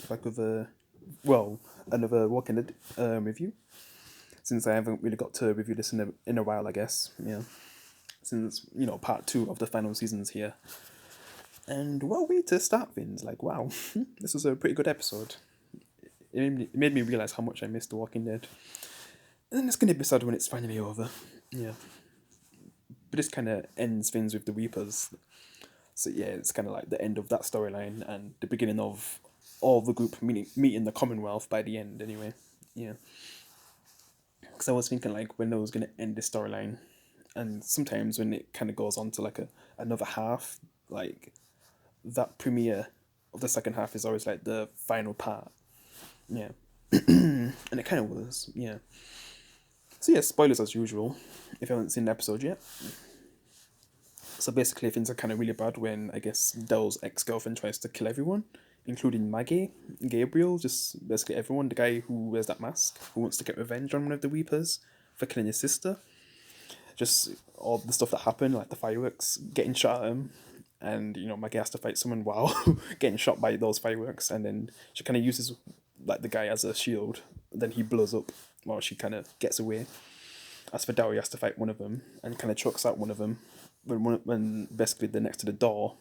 Alexandrians, back with another Walking Dead review. Since I haven't really got to review this in a while, I guess. Yeah, since part two of the final season's here. And what a way to start things! Like, wow, this was a pretty good episode. It made me realize how much I missed The Walking Dead. And then it's gonna be sad when it's finally over. Yeah, but this kind of ends things with the Reapers. So yeah, it's kind of like the end of that storyline and the beginning of all the group meeting the Commonwealth by the end. Anyway, yeah. Because I was thinking like when I was gonna end this storyline, and sometimes when it kind of goes on to like another half, like that premiere of the second half is always like the final part. Yeah, and it kind of was. Yeah. So yeah, spoilers as usual. If you haven't seen the episode yet. So basically, things are kind of really bad when I guess Daryl's ex-girlfriend tries to kill everyone, including Maggie, Gabriel, just basically everyone. The guy who wears that mask, who wants to get revenge on one of the Reapers for killing his sister. Just all the stuff that happened, like the fireworks, getting shot at him, and Maggie has to fight someone while getting shot by those fireworks, and then she kind of uses like the guy as a shield. Then he blows up while she kind of gets away. As for Daryl, he has to fight one of them and kind of chokes out one of them when basically they're next to the door.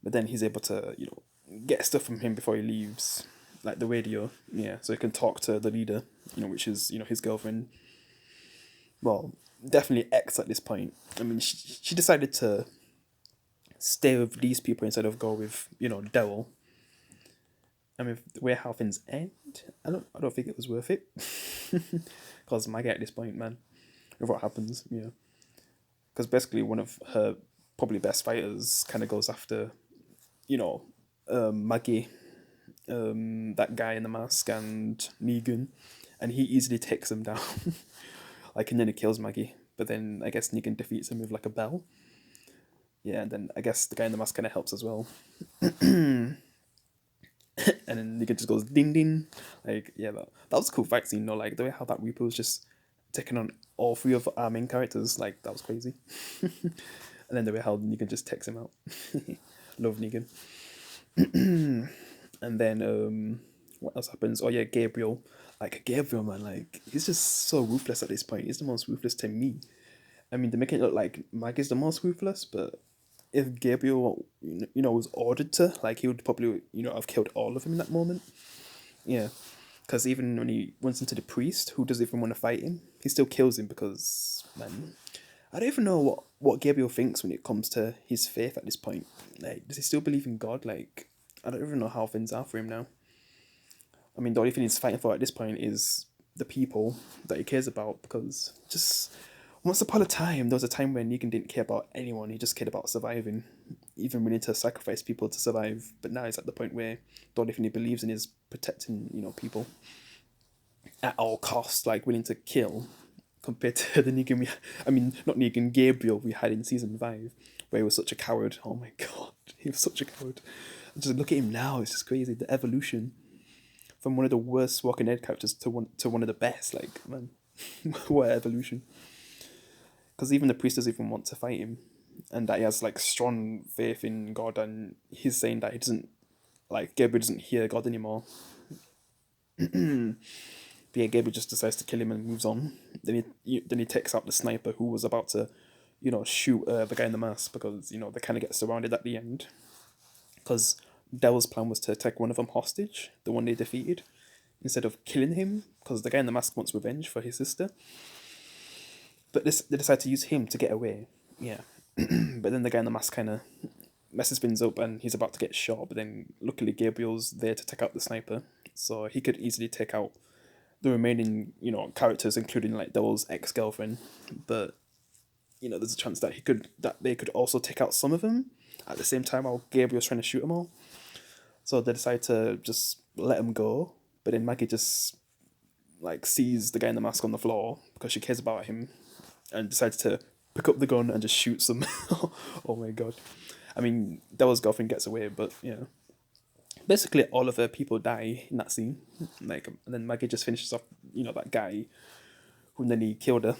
But then he's able to, get stuff from him before he leaves, like the radio, yeah, so he can talk to the leader, which is, his girlfriend. Well, definitely ex at this point. I mean, she decided to stay with these people instead of go with, Daryl. I mean, the way how things end, I don't think it was worth it. Because Maggie at this point, man, with what happens, yeah. Because basically one of her probably best fighters kind of goes after, Maggie, that guy in the mask, and Negan, and he easily takes him down. Like, and then he kills Maggie. But then I guess Negan defeats him with like a bell. Yeah, and then I guess the guy in the mask kind of helps as well. And then Negan just goes ding ding. Like, yeah, that was a cool fight scene, like the way how that Reaper was just taking on all three of our main characters, like that was crazy. And then the way how Negan just takes him out. Love Negan. And then what else happens? Oh yeah, Gabriel. Like Gabriel, man, like he's just so ruthless at this point. He's the most ruthless to me. I mean, they make it look like Maggie's the most ruthless, but if Gabriel, was ordered to, like, he would probably, have killed all of them in that moment. Yeah, because even when he runs into the priest, who doesn't even want to fight him, he still kills him because, man, I don't even know what Gabriel thinks when it comes to his faith at this point. Like, does he still believe in God? Like, I don't even know how things are for him now. I mean, the only thing he's fighting for at this point is the people that he cares about, because just once upon a time, there was a time when Negan didn't care about anyone, he just cared about surviving, even willing to sacrifice people to survive. But now he's at the point where the only thing he believes in is protecting, people at all costs, like willing to kill, compared to the Negan I mean, not Negan, Gabriel we had in season 5, where he was such a coward. Oh my god, he was such a coward. Just look at him now, it's just crazy, the evolution. From one of the worst Walking Dead characters to one of the best, like, man, what evolution. Because even the priest doesn't even want to fight him, and that he has like strong faith in God, and he's saying that he doesn't, like, Gabriel doesn't hear God anymore. But yeah, Gabriel just decides to kill him and moves on. Then he takes out the sniper who was about to, shoot the guy in the mask, because they kind of get surrounded at the end. Because Daryl's plan was to take one of them hostage, the one they defeated, instead of killing him, because the guy in the mask wants revenge for his sister. But they decide to use him to get away. Yeah. But then the guy in the mask kind of messes things up and he's about to get shot. But then luckily Gabriel's there to take out the sniper. So he could easily take out the remaining, characters, including like Daryl's ex-girlfriend. But, there's a chance that they could also take out some of them at the same time while Gabriel's trying to shoot them all. So they decide to just let him go. But then Maggie just like sees the guy in the mask on the floor because she cares about him, and decides to pick up the gun and just shoots him. Oh my god. I mean, Daryl's girlfriend gets away, but yeah. Basically, all of the people die in that scene. Like, and then Maggie just finishes off, that guy who then killed her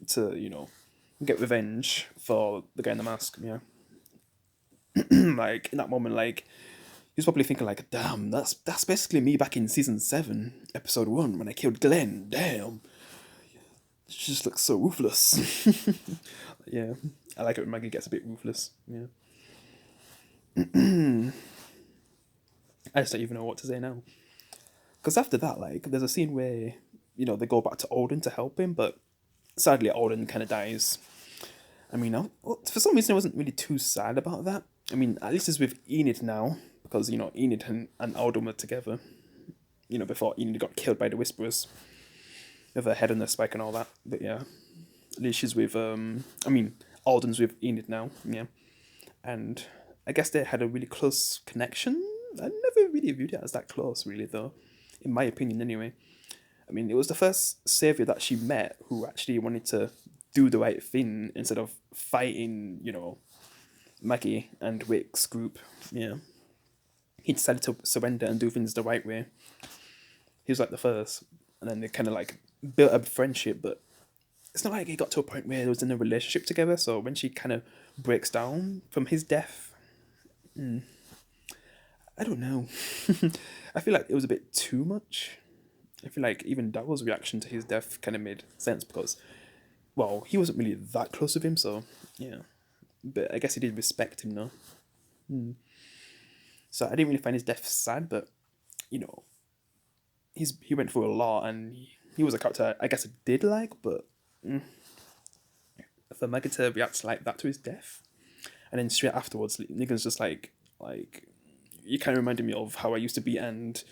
to, get revenge for the guy in the mask. Yeah. Like, in that moment, like, He's probably thinking like, damn, that's basically me back in season 7, episode 1, when I killed Glenn. Damn, she just looks so ruthless. Yeah, I like it when Maggie gets a bit ruthless. Yeah, I just don't even know what to say now. Because after that, like, there's a scene where they go back to Alden to help him, but sadly, Alden kind of dies. I mean, for some reason, I wasn't really too sad about that. I mean, at least it's with Enid now, because Enid and Alden were together. Before Enid got killed by the Whisperers, with her head on the spike and all that. But yeah, at least she's with I mean, Alden's with Enid now. Yeah, and I guess they had a really close connection. I never really viewed it as that close, really, though, in my opinion, anyway. I mean, it was the first savior that she met who actually wanted to do the right thing instead of fighting, Maggie and Wick's group. Yeah. He decided to surrender and do things the right way. He was like the first. And then they kind of like built a friendship, but it's not like he got to a point where they was in a relationship together. So when she kind of breaks down from his death, I don't know. I feel like it was a bit too much. I feel like even Daryl's reaction to his death kind of made sense because, well, he wasn't really that close with him, so yeah. But I guess he did respect him, though. So I didn't really find his death sad, but you know, he went through a lot, and he was a character I guess I did like, but for Maggie to react like that to his death, and then straight afterwards, Negan's just like you kind of reminded me of how I used to be, and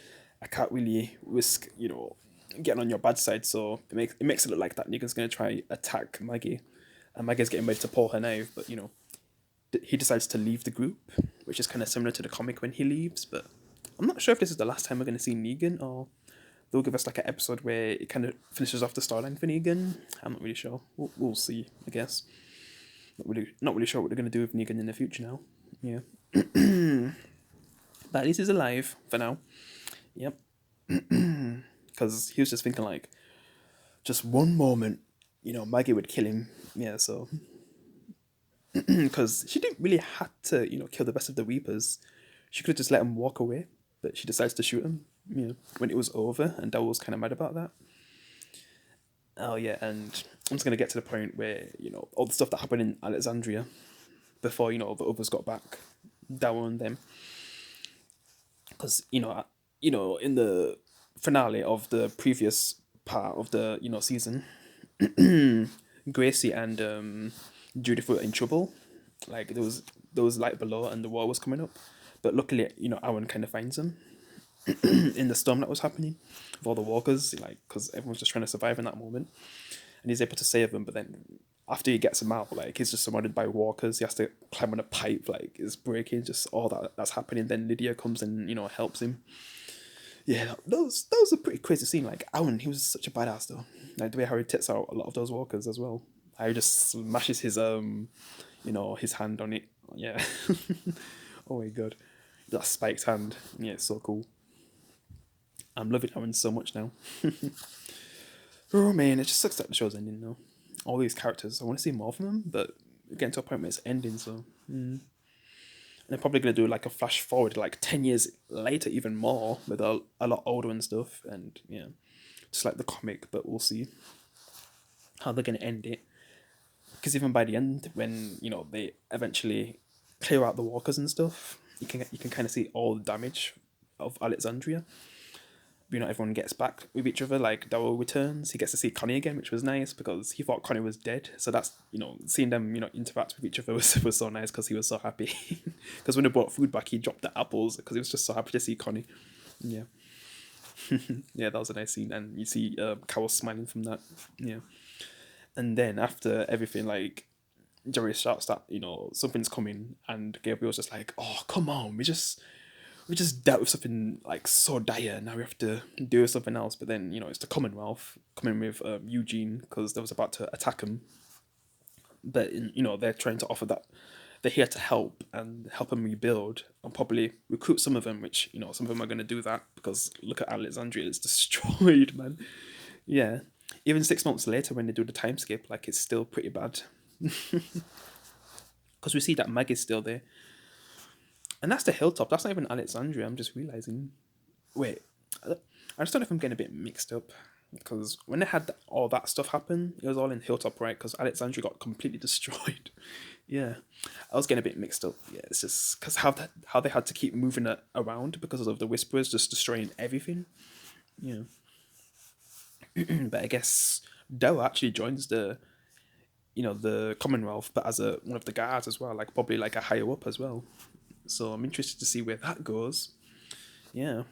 I can't really risk getting on your bad side, so it makes it look like that Negan's gonna try attack Maggie, and Maggie's getting ready to pull her knife, but he decides to leave the group, which is kind of similar to the comic when he leaves. But I'm not sure if this is the last time we're going to see Negan, or they'll give us like an episode where it kind of finishes off the storyline for Negan. I'm not really sure. We'll see, I guess. Not really sure what they're going to do with Negan in the future now. Yeah. But at least he's alive for now. Yep. Because he was just thinking like, just one moment, Maggie would kill him. Yeah, so because she didn't really have to, kill the rest of the Reapers. She could have just let him walk away, but she decides to shoot him, when it was over, and Daryl was kind of mad about that. Oh yeah, and I'm just gonna get to the point where all the stuff that happened in Alexandria before the others got back, Daryl and them, because in the finale of the previous part of the season, Gracie and Judith were in trouble. Like there was light below and the war was coming up, but luckily Aaron kind of finds them in the storm that was happening with all the walkers, like because everyone's just trying to survive in that moment, and he's able to save them. But then after he gets them out, like he's just surrounded by walkers. He has to climb on a pipe, like it's breaking. Just all that's happening. Then Lydia comes and helps him. Yeah, that was a pretty crazy scene. Like Aaron, he was such a badass though. Like the way how he takes out a lot of those walkers as well. How he just smashes his his hand on it. Yeah. Oh my god, that spiked hand. Yeah, it's so cool. I'm loving Aaron so much now. Oh man, it just sucks that the show's ending now. All these characters, I want to see more from them, but we're getting to a point where it's ending. So, and they're probably gonna do like a flash forward, like 10 years later, even more, with a lot older and stuff, and yeah, just like the comic. But we'll see how they're gonna end it. Because even by the end, when they eventually clear out the walkers and stuff, you can kind of see all the damage of Alexandria. Everyone gets back with each other. Like Daryl returns, he gets to see Connie again, which was nice because he thought Connie was dead. So that's seeing them interact with each other was so nice because he was so happy. Because when they brought food back, he dropped the apples because he was just so happy to see Connie. Yeah, yeah, that was a nice scene, and you see Carol smiling from that. Yeah. And then after everything, like Jerry shouts that something's coming, and Gabriel's just like, "Oh, come on, we just dealt with something like so dire. Now we have to do something else." But then it's the Commonwealth coming with Eugene because they was about to attack him. But they're trying to offer that they're here to help and help them rebuild and probably recruit some of them, which some of them are going to do that because look at Alexandria, it's destroyed, man. Yeah. Even 6 months later, when they do the time skip, like it's still pretty bad. Because we see that Maggie's still there. And that's the hilltop. That's not even Alexandria. I'm just realizing. Wait, I just don't know if I'm getting a bit mixed up because when they had all that stuff happen, it was all in Hilltop, right? Because Alexandria got completely destroyed. Yeah, I was getting a bit mixed up. Yeah, it's just because how they had to keep moving it around because of the Whisperers just destroying everything. Yeah, but I guess Daryl actually joins the Commonwealth, but as a one of the guards as well, like probably like a higher up as well. So I'm interested to see where that goes. Yeah,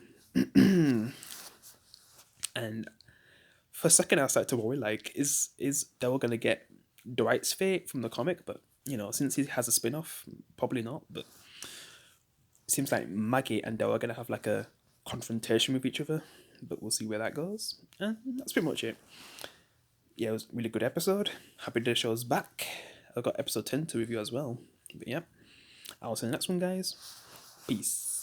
and for a second I started to worry like is Daryl gonna get Dwight's fate from the comic, but since he has a spin-off, probably not. But it seems like Maggie and Daryl are gonna have like a confrontation with each other, but we'll see where that goes. And that's pretty much it. Yeah, it was a really good episode. Happy the show's back. I've got episode 10 to review as well. But yeah, I'll see you in the next one, guys. Peace.